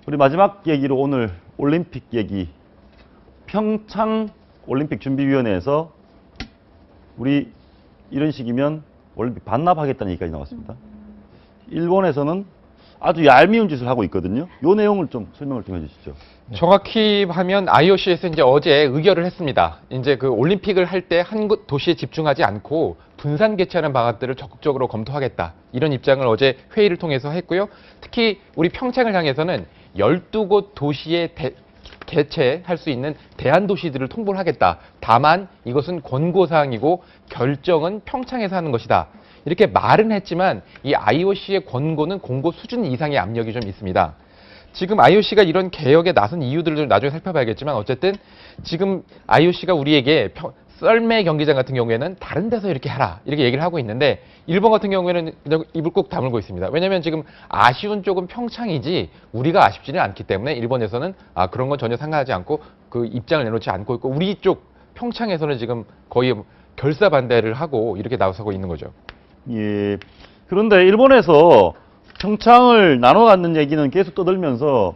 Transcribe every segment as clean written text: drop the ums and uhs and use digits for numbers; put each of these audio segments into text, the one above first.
우리 마지막 얘기로 오늘 올림픽 얘기. 평창 올림픽 준비위원회에서 우리 이런 식이면 올림픽 반납하겠다는 얘기까지 나왔습니다. 일본에서는 아주 얄미운 짓을 하고 있거든요. 이 내용을 좀 설명을 좀 해주시죠. 정확히 하면 IOC에서 이제 어제 의결을 했습니다. 이제 그 올림픽을 할 때 한 도시에 집중하지 않고 분산 개최하는 방안들을 적극적으로 검토하겠다. 이런 입장을 어제 회의를 통해서 했고요. 특히 우리 평창을 향해서는 12곳 도시에 개최할 수 있는 대안 도시들을 통보를 하겠다. 다만 이것은 권고사항이고 결정은 평창에서 하는 것이다. 이렇게 말은 했지만 이 IOC의 권고는 공고 수준 이상의 압력이 좀 있습니다. 지금 IOC가 이런 개혁에 나선 이유들을 좀 나중에 살펴봐야겠지만 어쨌든 지금 IOC가 우리에게 썰매 경기장 같은 경우에는 다른 데서 이렇게 하라 이렇게 얘기를 하고 있는데 일본 같은 경우에는 입을 꼭 다물고 있습니다. 왜냐하면 지금 아쉬운 쪽은 평창이지 우리가 아쉽지는 않기 때문에 일본에서는 그런 건 전혀 상관하지 않고 그 입장을 내놓지 않고 있고 우리 쪽 평창에서는 지금 거의 결사 반대를 하고 이렇게 나서고 있는 거죠. 예. 그런데 일본에서 평창을 나눠 갖는 얘기는 계속 떠들면서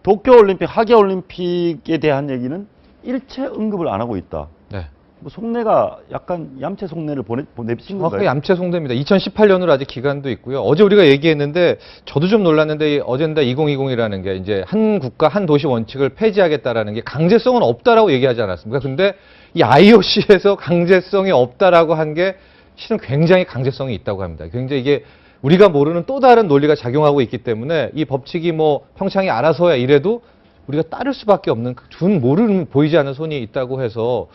도쿄올림픽, 하계올림픽에 대한 얘기는 일체 언급을 안 하고 있다. 네. 뭐 속내가 약간 얌체 속내를 보내신 건가요? 정확하게 얌체 속내입니다. 2018년으로 아직 기간도 있고요. 어제 우리가 얘기했는데 저도 좀 놀랐는데 어젠다 2020이라는 게 이제 한 국가 한 도시 원칙을 폐지하겠다라는 게 강제성은 없다라고 얘기하지 않았습니까? 근데 이 IOC에서 강제성이 없다라고 한 게 실은 굉장히 강제성이 있다고 합니다. 굉장히 이게 우리가 모르는 또 다른 논리가 작용하고 있기 때문에 이 법칙이 뭐 평창이 알아서야 이래도 우리가 따를 수밖에 없는 준 모르는 보이지 않는 손이 있다고 해서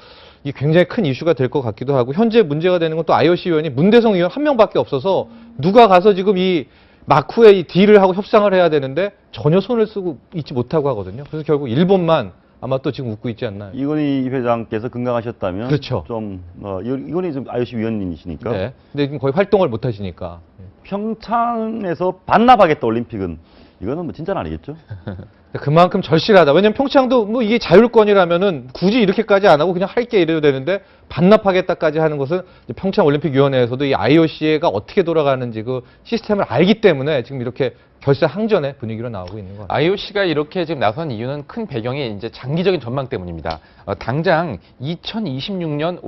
이 굉장히 큰 이슈가 될 것 같기도 하고 현재 문제가 되는 건 또 IOC 위원이 문대성 위원 한 명밖에 없어서 누가 가서 지금 이 마쿠에 이 딜을 하고 협상을 해야 되는데 전혀 손을 쓰고 있지 못하고 하거든요. 그래서 결국 일본만 아마 또 지금 웃고 있지 않나요? 이건희 회장께서 건강하셨다면 그렇죠. 좀 이건희 좀 IOC 위원님이시니까 네. 근데 지금 거의 활동을 못 하시니까. 평창에서 반납하겠다 올림픽은 이거는 뭐 진짜는 아니겠죠? 그만큼 절실하다. 왜냐면 평창도 뭐 이게 자율권이라면은 굳이 이렇게까지 안 하고 그냥 할게 이래도 되는데 반납하겠다까지 하는 것은 평창올림픽위원회에서도 이 IOC가 어떻게 돌아가는지 그 시스템을 알기 때문에 지금 이렇게 결사항전의 분위기로 나오고 있는 것 같아요. IOC가 이렇게 지금 나선 이유는 큰 배경이 이제 장기적인 전망 때문입니다. 당장 2026년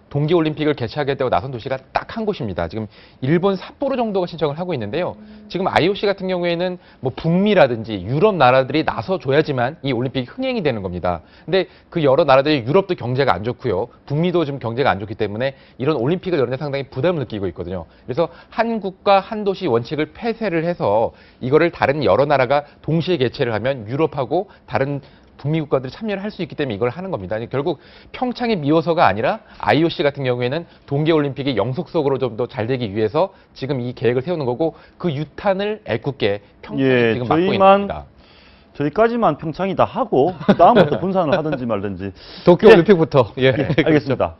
동계올림픽을 개최하겠다고 나선 도시가 딱 한 곳입니다. 지금 일본 삿포로 정도가 신청을 하고 있는데요. 지금 IOC 같은 경우에는 뭐 북미라든지 유럽 나라들이 나서줘야지만 이 올림픽이 흥행이 되는 겁니다. 근데 그 여러 나라들이 유럽도 경제가 안 좋고요. 북미도 지금 경제가 안 좋기 때문에 이런 올림픽을 여는 데 상당히 부담을 느끼고 있거든요. 그래서 한 국가 한 도시 원칙을 폐쇄를 해서 이거를 다른 여러 나라가 동시에 개최를 하면 유럽하고 다른 북미 국가들이 참여를 할 수 있기 때문에 이걸 하는 겁니다. 결국 평창이 미워서가 아니라 IOC 같은 경우에는 동계올림픽이 영속적으로 좀 더 잘 되기 위해서 지금 이 계획을 세우는 거고 그 유탄을 애꿎게 평창이 지금 막고 있는 겁니다. 저희까지만 평창이다 하고 다음부터 분산을 하든지 말든지. 도쿄올림픽부터. 예. 알겠습니다.